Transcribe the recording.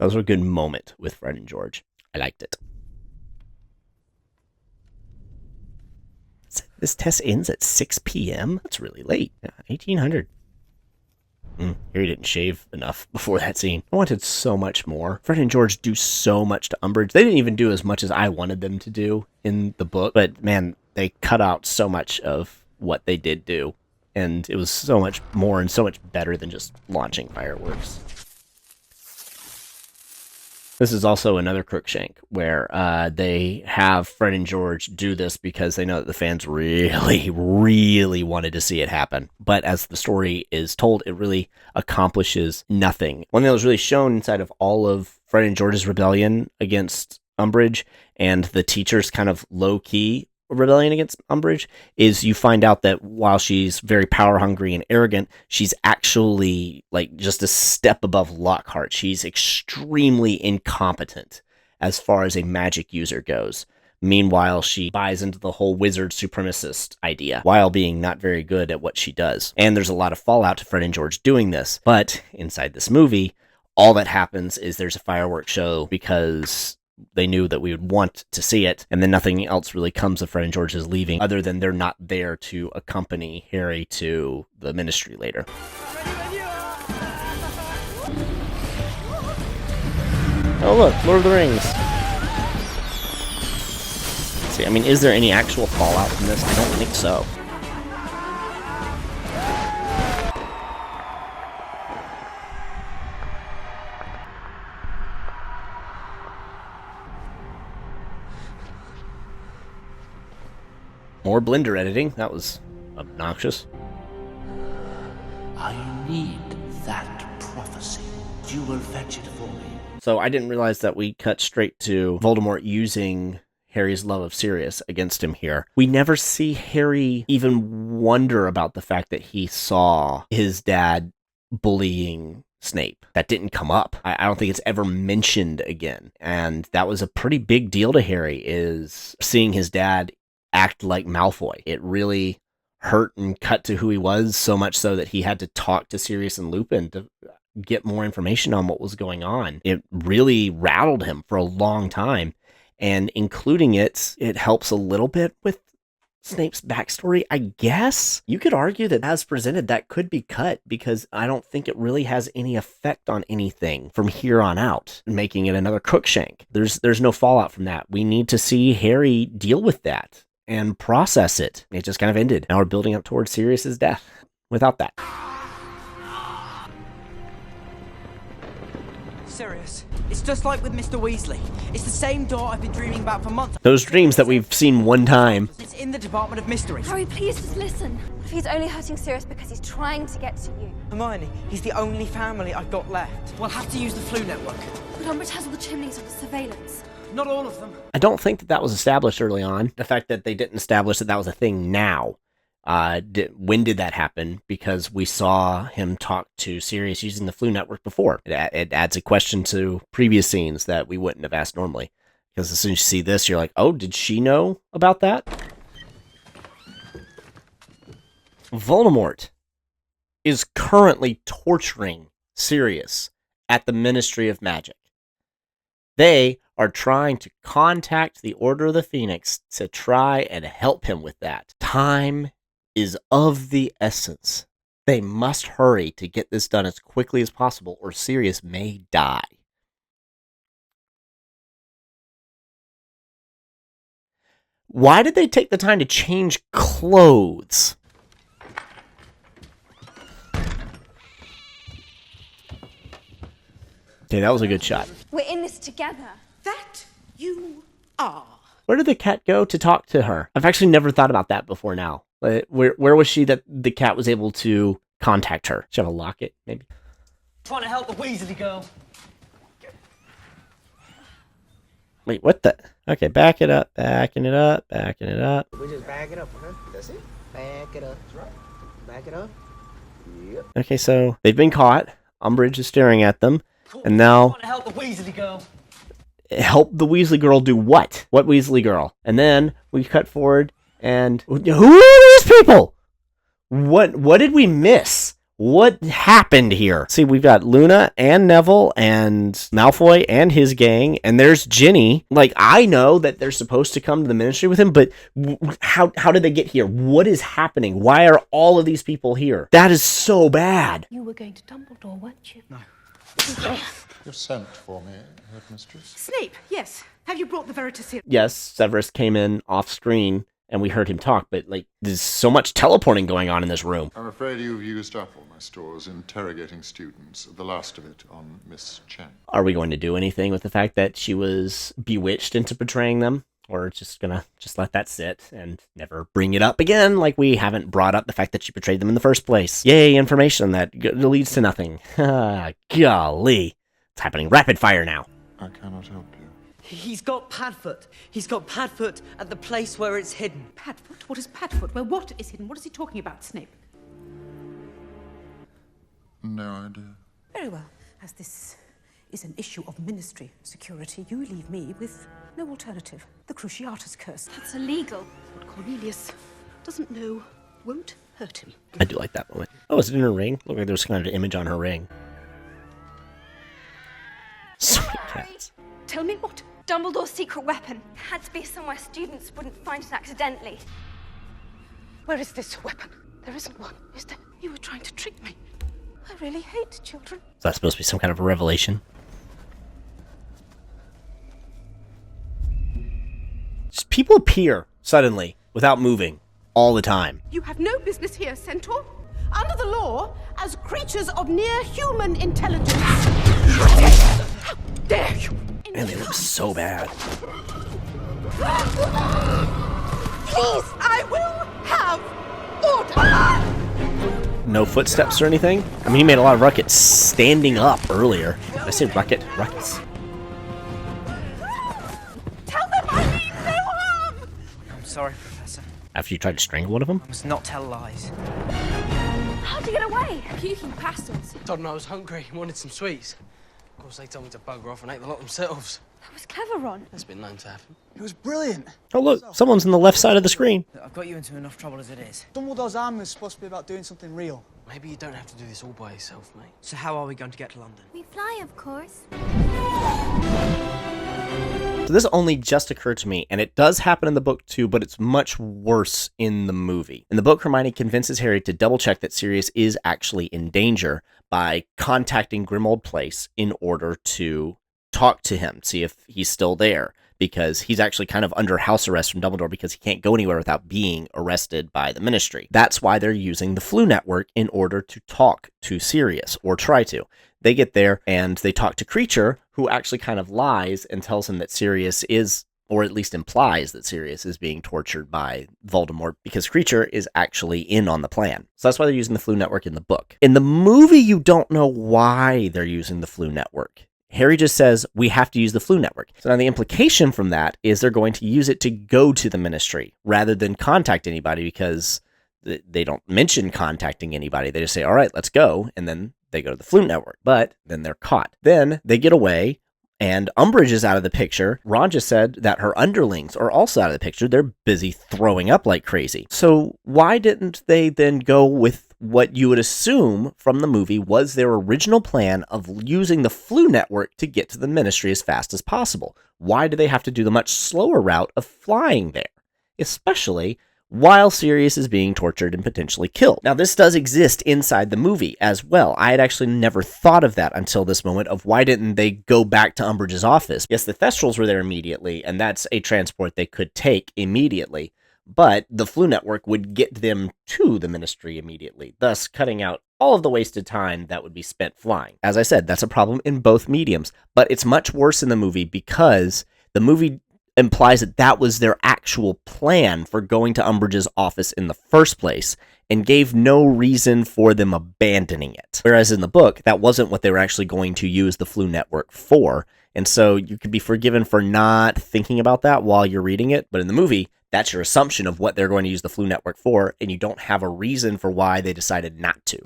That was a good moment with Fred and George. I liked it. This test ends at 6 p.m.? That's really late. Yeah, 1800. Harry didn't shave enough before that scene. I wanted so much more. Fred and George do so much to Umbridge. They didn't even do as much as I wanted them to do in the book. But, man, they cut out so much of what they did do. And it was so much more and so much better than just launching fireworks. This is also another Crookshank where they have Fred and George do this because they know that the fans really, really wanted to see it happen. But as the story is told, it really accomplishes nothing. One thing that was really shown inside of all of Fred and George's rebellion against Umbridge and the teacher's kind of low-key rebellion against Umbridge is you find out that while she's very power hungry and arrogant, she's actually like just a step above Lockhart. She's extremely incompetent as far as a magic user goes. Meanwhile, she buys into the whole wizard supremacist idea while being not very good at what she does. And there's a lot of fallout to Fred and George doing this. But inside this movie, all that happens is there's a fireworks show because they knew that we would want to see it, and then nothing else really comes of Fred and George's leaving, other than they're not there to accompany Harry to the Ministry later. Oh look, Lord of the Rings. Let's see, I mean, is there any actual fallout from this? I don't think so. More Blender editing. That was obnoxious. I need that prophecy. You will fetch it for me. So I didn't realize that we cut straight to Voldemort using Harry's love of Sirius against him here. We never see Harry even wonder about the fact that he saw his dad bullying Snape. That didn't come up. I don't think it's ever mentioned again. And that was a pretty big deal to Harry, is seeing his dad act like Malfoy. It really hurt and cut to who he was, so much so that he had to talk to Sirius and Lupin to get more information on what was going on. It really rattled him for a long time, and including it helps a little bit with Snape's backstory, I guess. You could argue that as presented, that could be cut, because I don't think it really has any effect on anything from here on out, making it another Crookshank. There's no fallout from that. We need to see Harry deal with that and process it. It just kind of ended. Now we're building up towards Sirius's death without that. Sirius, it's just like with Mr. Weasley. It's the same door I've been dreaming about for months. Those dreams that we've seen one time. It's in the Department of Mysteries. Harry, please just listen. If he's only hurting Sirius because he's trying to get to you. Hermione, he's the only family I've got left. We'll have to use the flu network. But Umbridge has all the chimneys under surveillance. Not all of them. I don't think that was established early on. The fact that they didn't establish that was a thing now. When did that happen? Because we saw him talk to Sirius using the flu network before. It adds a question to previous scenes that we wouldn't have asked normally. Because as soon as you see this, you're like, oh, did she know about that? Voldemort is currently torturing Sirius at the Ministry of Magic. They are trying to contact the Order of the Phoenix to try and help him with that. Time is of the essence. They must hurry to get this done as quickly as possible, or Sirius may die. Why did they take the time to change clothes? Okay, that was a good shot. We're in this together. That you are. Where did the cat go to talk to her? I've actually never thought about that before now. Where was she that the cat was able to contact her? She have a locket, maybe? Trying to help the Weasley girl. Wait, what the? Okay, back it up, backing it up, backing it up. We just back it up, huh? That's it. Back it up. That's right. Back it up. Yep. Okay, so they've been caught. Umbridge is staring at them. And now, Trying to help the Weasley girl. help the Weasley girl do what? What Weasley girl? And then we cut forward, and who are these people? What did we miss? What happened here? See, we've got Luna and Neville and Malfoy and his gang, and there's Ginny. Like, I know that they're supposed to come to the Ministry with him, but how did they get here? What is happening? Why are all of these people here? That is so bad. You were going to Dumbledore, weren't you? No. You've sent for me, Headmistress. Snape, yes. Have you brought the Veritaserum? Yes, Severus came in off screen and we heard him talk, but like there's so much teleporting going on in this room. I'm afraid you've used up all my stores interrogating students, the last of it on Miss Chen. Are we going to do anything with the fact that she was bewitched into betraying them? Or just gonna let that sit and never bring it up again, like we haven't brought up the fact that she betrayed them in the first place. Yay, information that leads to nothing. Golly. It's happening rapid fire now. I cannot help you. He's got Padfoot. He's got Padfoot at the place where it's hidden. Padfoot? What is Padfoot? Well, what is hidden? What is he talking about, Snape? No idea. Very well. As this is an issue of Ministry security, you leave me with no alternative. The Cruciatus Curse. That's illegal. What Cornelius doesn't know won't hurt him. I do like that moment. Oh, is it in her ring? Looked like there was kind of an image on her ring. So many cats. Tell me what? Dumbledore's secret weapon. Had to be somewhere students wouldn't find it accidentally. Where is this weapon? There isn't one, is there? You were trying to trick me. I really hate children. Is that supposed to be some kind of a revelation? Just people appear suddenly without moving all the time. You have no business here, Centaur. Under the law, as creatures of near human intelligence. How dare you! Man, they look so bad. Please, I will have order. No footsteps or anything? I mean, he made a lot of ruckus standing up earlier. Did I say ruckus? Ruckus. Tell them I mean no harm. I'm sorry, Professor. After you tried to strangle one of them? I must not tell lies. How'd you get away? Puking past us. Told them I was hungry and wanted some sweets. Of course, they told me to bugger off and ate the lot themselves. That was clever, Ron. That's been known to happen. It was brilliant. Oh, look, someone's on the left side of the screen. I've got you into enough trouble as it is. Dumbledore's army was supposed to be about doing something real. Maybe you don't have to do this all by yourself, mate. So how are we going to get to London? We fly, of course. So this only just occurred to me, and it does happen in the book too, but it's much worse in the movie. In the book, Hermione convinces Harry to double check that Sirius is actually in danger by contacting Grimmauld Place in order to talk to him, see if he's still there, because he's actually kind of under house arrest from Dumbledore because he can't go anywhere without being arrested by the Ministry. That's why they're using the Flu Network in order to talk to Sirius, or try to. They get there and they talk to Kreacher, who actually kind of lies and tells him that Sirius is, or at least implies that Sirius is being tortured by Voldemort, because Kreacher is actually in on the plan. So that's why they're using the Flu Network in the book. In the movie, you don't know why they're using the Flu Network. Harry just says, we have to use the Flu Network. So now the implication from that is they're going to use it to go to the Ministry rather than contact anybody, because they don't mention contacting anybody. They just say, all right, let's go. And then they go to the Flu Network. But then they're caught. Then they get away and Umbridge is out of the picture. Ron just said that her underlings are also out of the picture. They're busy throwing up like crazy. So why didn't they then go with what you would assume from the movie was their original plan of using the Flu Network to get to the Ministry as fast as possible? Why do they have to do the much slower route of flying there? Especially while Sirius is being tortured and potentially killed. Now, this does exist inside the movie as well. I had actually never thought of that until this moment of why didn't they go back to Umbridge's office? Yes, the Thestrals were there immediately, and that's a transport they could take immediately, but the Flu Network would get them to the Ministry immediately, thus cutting out all of the wasted time that would be spent flying. As I said, that's a problem in both mediums, but it's much worse in the movie because the movie implies that that was their actual plan for going to Umbridge's office in the first place and gave no reason for them abandoning it. Whereas in the book, that wasn't what they were actually going to use the Flu Network for. And so you could be forgiven for not thinking about that while you're reading it. But in the movie, that's your assumption of what they're going to use the Flu Network for, and you don't have a reason for why they decided not to.